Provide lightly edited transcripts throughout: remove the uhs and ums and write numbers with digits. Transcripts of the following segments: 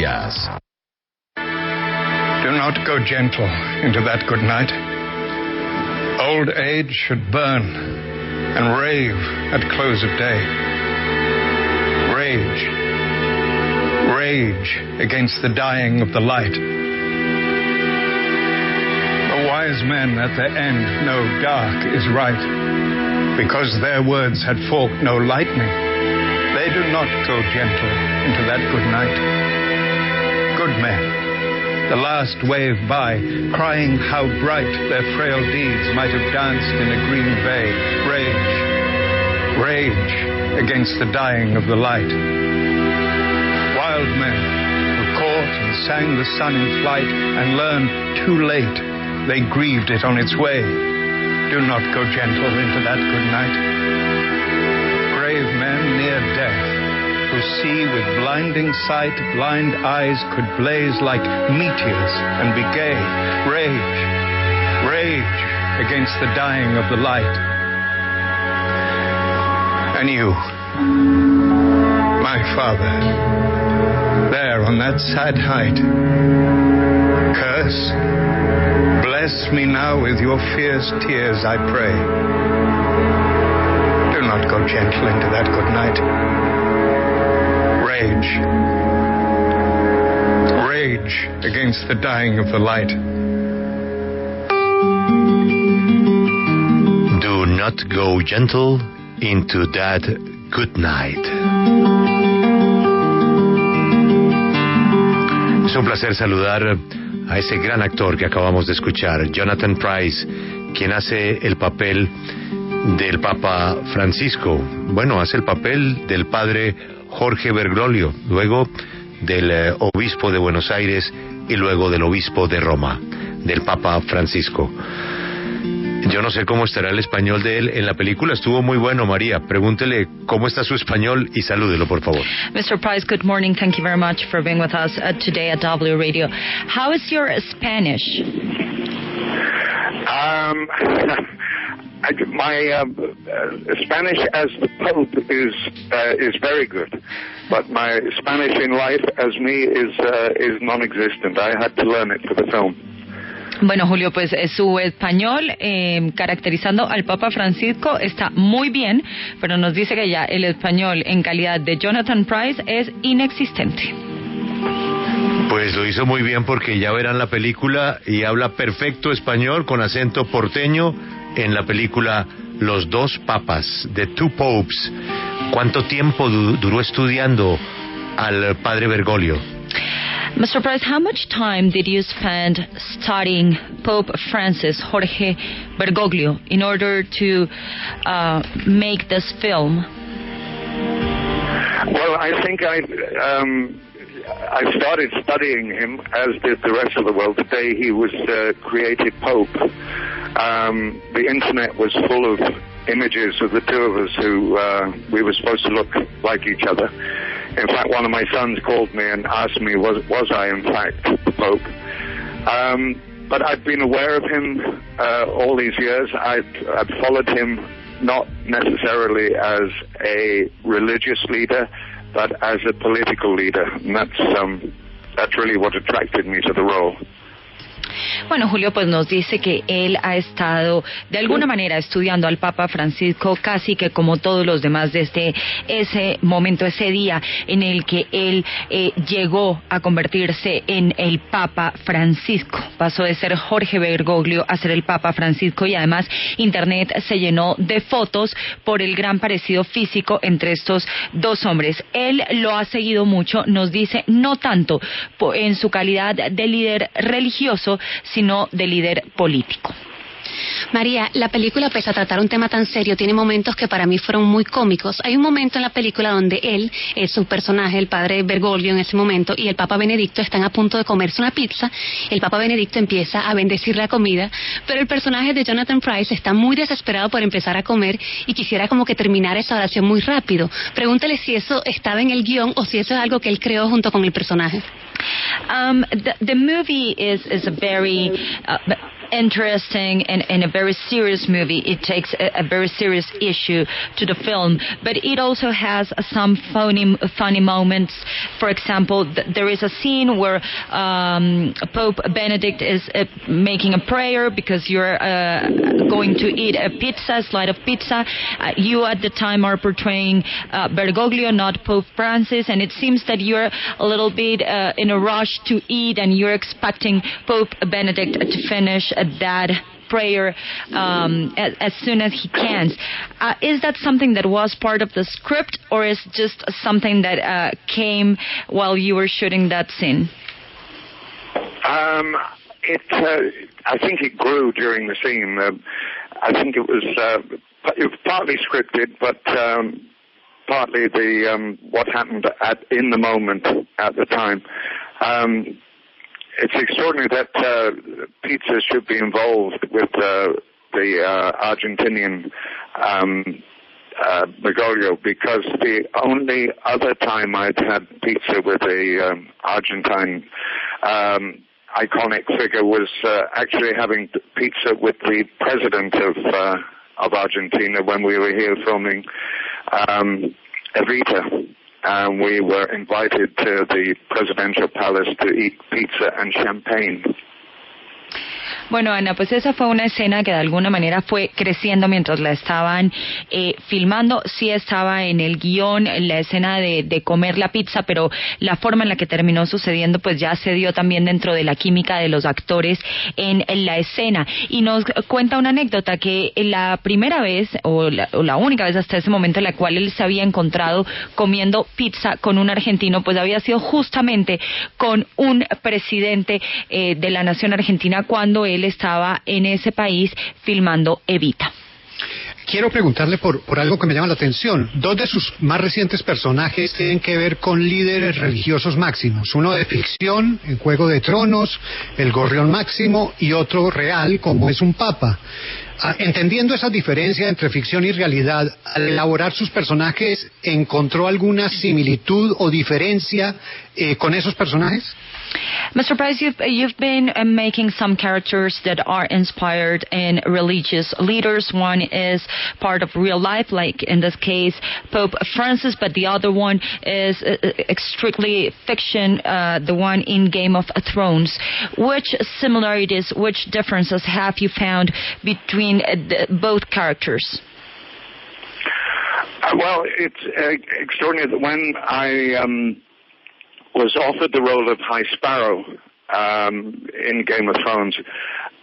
Noticias. Do not go gentle into that good night. Old age should burn and rave at close of day. Rage, rage against the dying of the light. The wise men at the end know dark is right, because their words had forked no lightning. They do not go gentle into that good night. Good men, the last wave by, crying how bright their frail deeds might have danced in a green bay. Rage, rage against the dying of the light. Wild men who caught and sang the sun in flight and learned too late they grieved it on its way. Do not go gentle into that good night. Brave men near death, who see with blinding sight, blind eyes could blaze like meteors and be gay. Rage, rage against the dying of the light. And you, my father, there on that sad height, curse, bless me now with your fierce tears, I pray. Do not go gentle into that good night. Rage, rage against the dying of the light. Do not go gentle into that good night. Es un placer saludar a ese gran actor que acabamos de escuchar, Jonathan Pryce, quien hace el papel del Papa Francisco. Bueno, hace el papel del padre Jorge Bergoglio, luego del obispo de Buenos Aires y luego del obispo de Roma, del Papa Francisco. Yo no sé cómo estará el español de él en la película. Estuvo muy bueno, María. Pregúntele cómo está su español y salúdelo, por favor. Mr. Price, good morning. Thank you very much for being with us today at W Radio. How is your Spanish? My Spanish as the Pope is very good, but my Spanish in life as me is non-existent. I had to learn it for the film. Bueno, Julio, pues su español caracterizando al Papa Francisco está muy bien, pero nos dice que ya el español en calidad de Jonathan Pryce es inexistente. Pues lo hizo muy bien porque ya verán la película y habla perfecto español con acento porteño en la película Los Dos Papas, The Two Popes. ¿Cuánto tiempo duró estudiando al padre Bergoglio? Mr. Price, how much time did you spend studying Pope Francis, Jorge Bergoglio, in order to make this film? Well, I think I started studying him, as did the rest of the world, the day he was created Pope. The internet was full of images of the two of us who we were supposed to look like each other. In fact, one of my sons called me and asked me, was I in fact the Pope? But I've been aware of him all these years. I've followed him not necessarily as a religious leader, but as a political leader. And that's really what attracted me to the role. Bueno, Julio pues nos dice que él ha estado de alguna manera estudiando al Papa Francisco casi que como todos los demás desde ese momento, ese día en el que él llegó a convertirse en el Papa Francisco. Pasó de ser Jorge Bergoglio a ser el Papa Francisco y además Internet se llenó de fotos por el gran parecido físico entre estos dos hombres. Él lo ha seguido mucho, nos dice, no tanto en su calidad de líder religioso, sino de líder político. María, la película, pese a tratar un tema tan serio, tiene momentos que para mí fueron muy cómicos. Hay un momento en la película donde él, su personaje, el padre Bergoglio en ese momento, y el Papa Benedicto están a punto de comerse una pizza. El Papa Benedicto empieza a bendecir la comida, pero el personaje de Jonathan Pryce está muy desesperado por empezar a comer y quisiera como que terminar esa oración muy rápido. Pregúntale si eso estaba en el guión o si eso es algo que él creó junto con el personaje. The movie is a very interesting and a very serious movie. It takes a very serious issue to the film, but it also has some funny moments. For example, there is a scene where Pope Benedict is making a prayer because you're going to eat a slide of pizza. You at the time are portraying Bergoglio, not Pope Francis, and it seems that you're a little bit in a rush to eat, and you're expecting Pope Benedict to finish that prayer as soon as he can. Is that something that was part of the script, or is just something that came while you were shooting that scene? I think it grew during the scene. I think it was partly scripted, but partly what happened in the moment at the time. It's extraordinary that pizza should be involved with the Argentinian Bergoglio, because the only other time I'd had pizza with a Argentine iconic figure was actually having pizza with the president of Argentina when we were here filming Evita. We were invited to the presidential palace to eat pizza and champagne. Bueno, Ana, pues esa fue una escena que de alguna manera fue creciendo mientras la estaban filmando. Sí estaba en el guión la escena de comer la pizza, pero la forma en la que terminó sucediendo pues ya se dio también dentro de la química de los actores en la escena. Y nos cuenta una anécdota que la primera vez o la única vez hasta ese momento en la cual él se había encontrado comiendo pizza con un argentino pues había sido justamente con un presidente de la nación argentina cuando él estaba en ese país filmando Evita. Quiero preguntarle por algo que me llama la atención. Dos de sus más recientes personajes tienen que ver con líderes religiosos máximos. Uno de ficción, en Juego de Tronos, el Gorrión Máximo, y otro real, como es un papa. Entendiendo esa diferencia entre ficción y realidad, al elaborar sus personajes, ¿encontró alguna similitud o diferencia con esos personajes? Mr. Price, you've been making some characters that are inspired in religious leaders. One is part of real life, like in this case Pope Francis, but the other one is strictly fiction, the one in Game of Thrones. Which similarities, which differences have you found between both characters? Well, it's extraordinary that when I was offered the role of High Sparrow in Game of Thrones,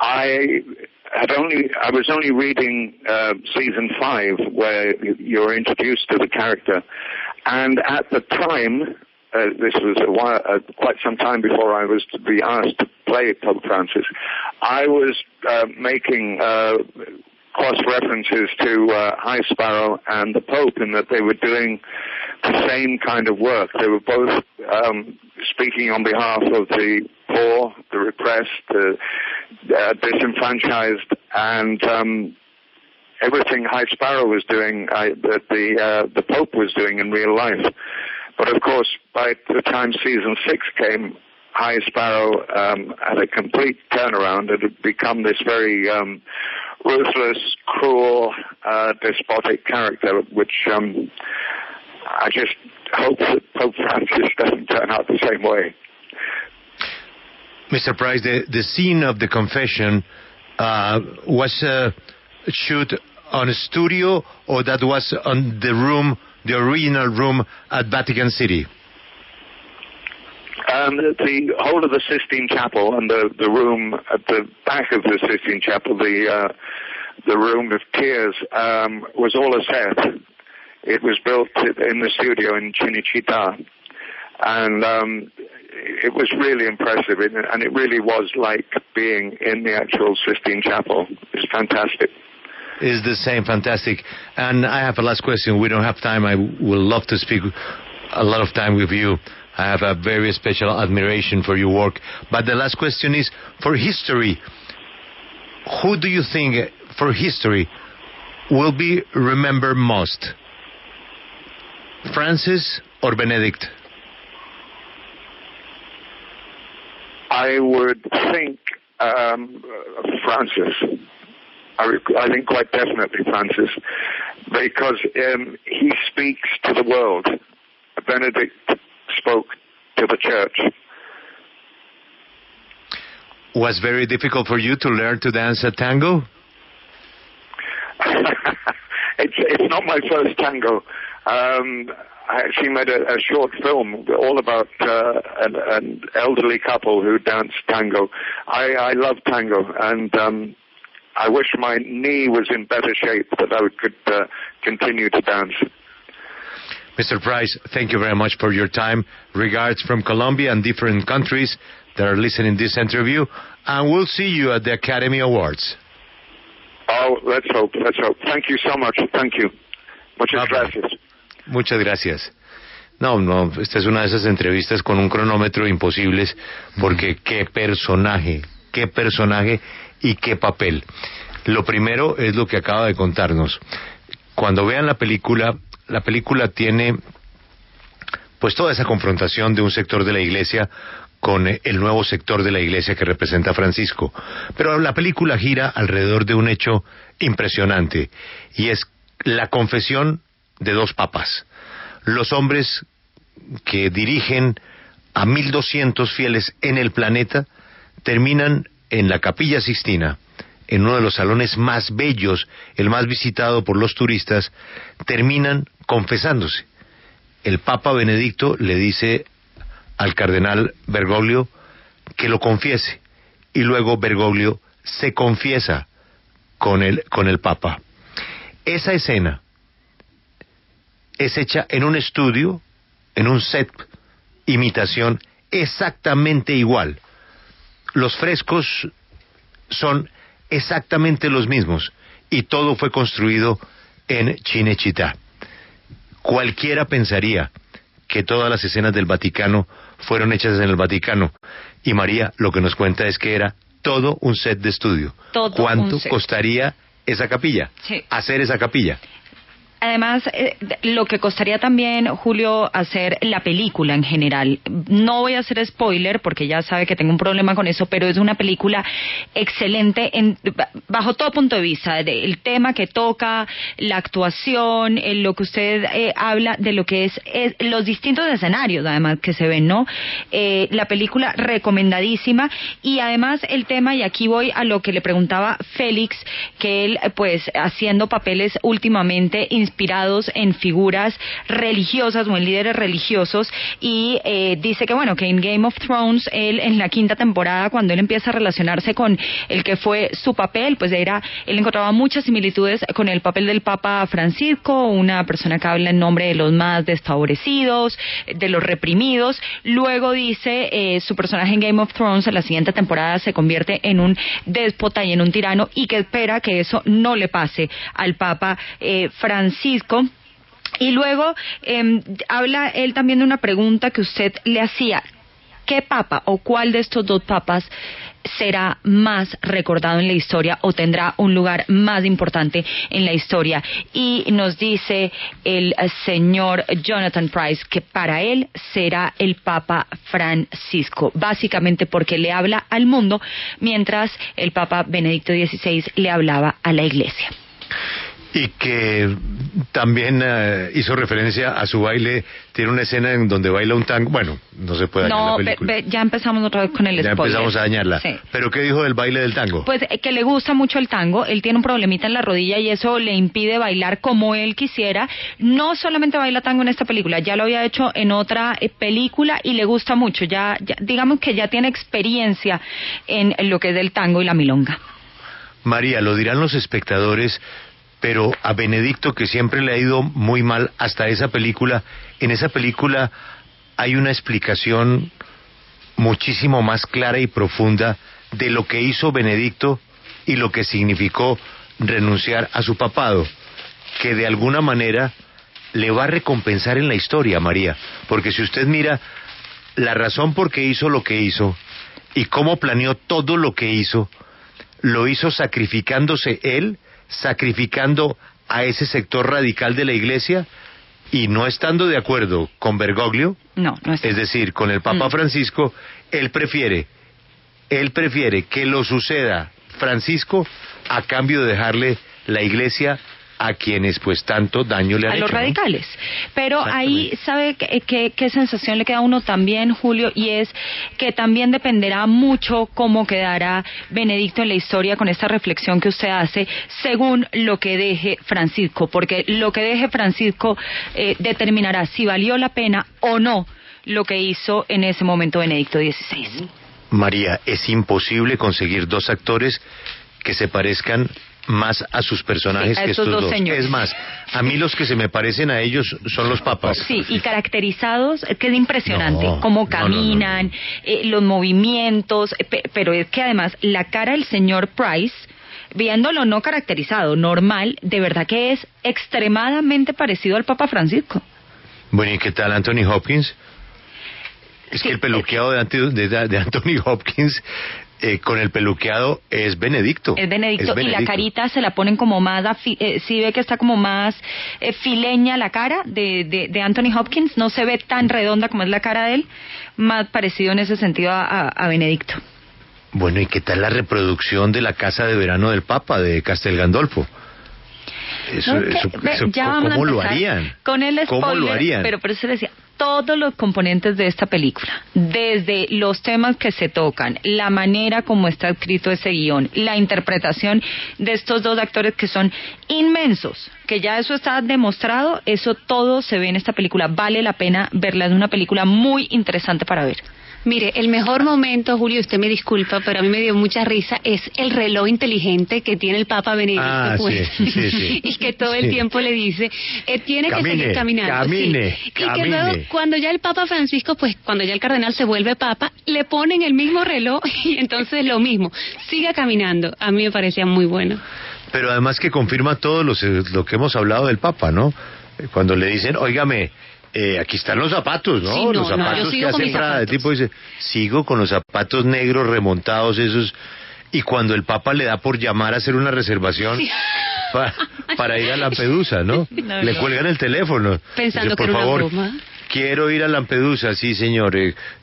I was only reading season 5, where you're introduced to the character, and at the time, this was quite some time before I was to be asked to play Pope Francis, I was making cross references to High Sparrow and the Pope, in that they were doing the same kind of work. They were both speaking on behalf of the poor, the repressed, the disenfranchised, and everything High Sparrow was doing, the Pope was doing in real life. But of course, by the time season 6 came, High Sparrow had a complete turnaround. It had become this very ruthless, cruel, despotic character, which I just hope that Pope Francis doesn't turn out the same way. Mr. Price, the scene of the confession was shoot on a studio, or that was on the original room at Vatican City? The whole of the Sistine Chapel and the room at the back of the Sistine Chapel, the room of tears, was all a set. It was built in the studio in Cinecittà, and it was really impressive, and it really was like being in the actual Sistine Chapel. It's fantastic. Is the same, fantastic. And I have a last question. We don't have time. I would love to speak a lot of time with you. I have a very special admiration for your work. But the last question is, for history, who do you think, for history, will be remembered most? Francis or Benedict? I would think Francis. I think quite definitely Francis, because he speaks to the world. Benedict spoke to the church. Was very difficult for you to learn to dance a tango? It's not my first tango. I actually made a short film all about an elderly couple who danced tango. I love tango, and I wish my knee was in better shape that I could continue to dance. Mr. Price, thank you very much for your time. Regards from Colombia and different countries that are listening to this interview, and we'll see you at the Academy Awards. Oh, let's hope. Thank you so much. Thank you. Muchas gracias. Muchas gracias. No, esta es una de esas entrevistas con un cronómetro imposibles, porque qué personaje y qué papel. Lo primero es lo que acaba de contarnos. Cuando vean la película tiene pues toda esa confrontación de un sector de la iglesia con el nuevo sector de la iglesia que representa a Francisco. Pero la película gira alrededor de un hecho impresionante, y es la confesión de dos papas. Los hombres que dirigen a 1.200 fieles en el planeta terminan en la Capilla Sixtina, en uno de los salones más bellos, el más visitado por los turistas, terminan confesándose. El Papa Benedicto le dice al cardenal Bergoglio que lo confiese, y luego Bergoglio se confiesa con el Papa. Esa escena es hecha en un estudio, en un set, imitación exactamente igual. Los frescos son exactamente los mismos, y todo fue construido en Cinecittà. Cualquiera pensaría que todas las escenas del Vaticano fueron hechas en el Vaticano, y María lo que nos cuenta es que era todo un set de estudio. ¿Cuánto costaría esa capilla? Sí. Hacer esa capilla. Además, lo que costaría también, Julio, hacer la película en general. No voy a hacer spoiler porque ya sabe que tengo un problema con eso, pero es una película excelente bajo todo punto de vista, el tema que toca, la actuación, lo que usted habla de lo que es los distintos escenarios, además, que se ven, ¿no? La película recomendadísima, y además el tema, y aquí voy a lo que le preguntaba Félix, que él, pues, haciendo papeles últimamente inspirados en figuras religiosas o en líderes religiosos, y dice que bueno, que en Game of Thrones, él en la 5ª temporada, cuando él empieza a relacionarse con el que fue su papel, pues él encontraba muchas similitudes con el papel del Papa Francisco, una persona que habla en nombre de los más desfavorecidos, de los reprimidos. Luego dice, su personaje en Game of Thrones en la siguiente temporada se convierte en un déspota y en un tirano, y que espera que eso no le pase al Papa Francisco. Y luego habla él también de una pregunta que usted le hacía: ¿qué papa o cuál de estos dos papas será más recordado en la historia o tendrá un lugar más importante en la historia? Y nos dice el señor Jonathan Pryce que para él será el Papa Francisco, básicamente porque le habla al mundo, mientras el Papa Benedicto XVI le hablaba a la Iglesia. Y que también hizo referencia a su baile. Tiene una escena en donde baila un tango. Bueno, no se puede dañar la película. Ya empezamos otra vez con el spoiler. Ya empezamos a dañarla. Sí. ¿Pero qué dijo del baile del tango? Pues que le gusta mucho el tango. Él tiene un problemita en la rodilla y eso le impide bailar como él quisiera. No solamente baila tango en esta película, ya lo había hecho en otra película y le gusta mucho. Ya digamos que ya tiene experiencia en lo que es el tango y la milonga. María, lo dirán los espectadores, pero a Benedicto, que siempre le ha ido muy mal hasta esa película, en esa película hay una explicación muchísimo más clara y profunda de lo que hizo Benedicto y lo que significó renunciar a su papado, que de alguna manera le va a recompensar en la historia, María, porque si usted mira la razón por qué hizo lo que hizo y cómo planeó todo lo que hizo, lo hizo sacrificándose él, sacrificando a ese sector radical de la Iglesia y no estando de acuerdo con Bergoglio, no está. Es decir, con el Papa Francisco. Él prefiere él prefiere que lo suceda Francisco a cambio de dejarle la iglesia a quienes pues tanto daño le han a hecho, los radicales. ¿No? Pero ahí, ¿sabe qué sensación le queda a uno también, Julio? Y es que también dependerá mucho cómo quedará Benedicto en la historia con esta reflexión que usted hace, según lo que deje Francisco, porque lo que deje Francisco determinará si valió la pena o no lo que hizo en ese momento Benedicto XVI. María, es imposible conseguir dos actores que se parezcan más a sus personajes que estos dos. Señores. Es más, a mí los que se me parecen a ellos son los papas. Sí, y caracterizados, que es impresionante, cómo caminan, los movimientos, pero es que además la cara del señor Price, viéndolo no caracterizado, normal, de verdad que es extremadamente parecido al Papa Francisco. Bueno, ¿y qué tal Anthony Hopkins? Es que el peluqueado de Anthony Hopkins con el peluqueado es Benedicto. Es Benedicto, y la carita se la ponen como más, sí ve que está como más fileña la cara de Anthony Hopkins, no se ve tan redonda como es la cara de él, más parecido en ese sentido a Benedicto. Bueno, ¿y qué tal la reproducción de la casa de verano del Papa, de Castel Gandolfo? ¿Cómo lo harían? Con el spoiler, ¿Cómo lo harían? Pero por eso decía, todos los componentes de esta película, desde los temas que se tocan, la manera como está escrito ese guión, la interpretación de estos dos actores que son inmensos, que ya eso está demostrado, eso todo se ve en esta película, vale la pena verla, es una película muy interesante para ver. Mire, el mejor momento, Julio, usted me disculpa, pero a mí me dio mucha risa, es el reloj inteligente que tiene el Papa Benedicto, pues, sí. y que todo el tiempo le dice, tiene que seguir caminando. Camine. Y que luego, cuando ya el Papa Francisco, pues, cuando ya el cardenal se vuelve Papa, le ponen el mismo reloj y entonces lo mismo, siga caminando. A mí me parecía muy bueno. Pero además que confirma todo lo que hemos hablado del Papa, ¿no? Cuando le dicen, óigame, aquí están los zapatos, ¿no? Sí, los zapatos que hacen entrada de tipo, dice, sigo con los zapatos negros remontados esos, y cuando el Papa le da por llamar a hacer una reservación para ir a Lampedusa, ¿no? Le cuelgan el teléfono. Pensando dice, que por era favor, una broma. Quiero ir a Lampedusa, sí señor,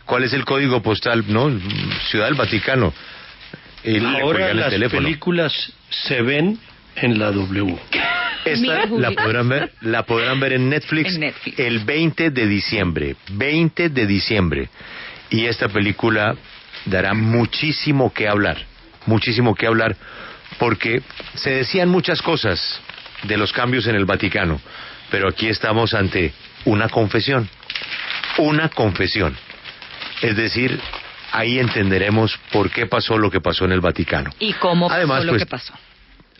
¿cuál es el código postal? No, Ciudad del Vaticano. Y ahora las películas se ven en la W. Esta la podrán ver en Netflix, el 20 de diciembre. 20 de diciembre. Y esta película dará muchísimo que hablar, porque se decían muchas cosas de los cambios en el Vaticano, pero aquí estamos ante una confesión. Es decir, ahí entenderemos por qué pasó lo que pasó en el Vaticano. Y cómo pasó lo que pasó.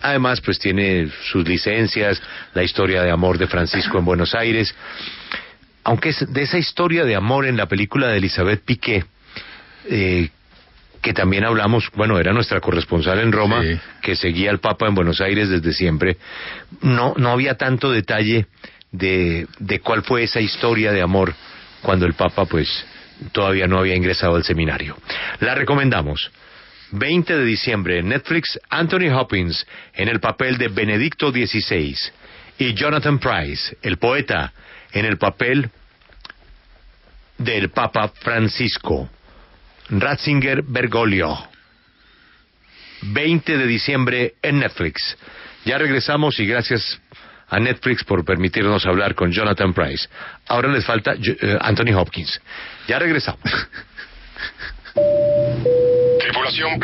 Además, pues tiene sus licencias, la historia de amor de Francisco en Buenos Aires. Aunque es de esa historia de amor en la película de Elizabeth Piqué, que también hablamos, bueno, era nuestra corresponsal en Roma, sí, que seguía al Papa en Buenos Aires desde siempre. No había tanto detalle de cuál fue esa historia de amor cuando el Papa, pues, todavía no había ingresado al seminario. La recomendamos. 20 de diciembre en Netflix, Anthony Hopkins en el papel de Benedicto XVI y Jonathan Pryce, el poeta, en el papel del Papa Francisco. Ratzinger Bergoglio. 20 de diciembre en Netflix. Ya regresamos y gracias a Netflix por permitirnos hablar con Jonathan Pryce. Ahora les falta Anthony Hopkins. Ya regresamos. Tripulación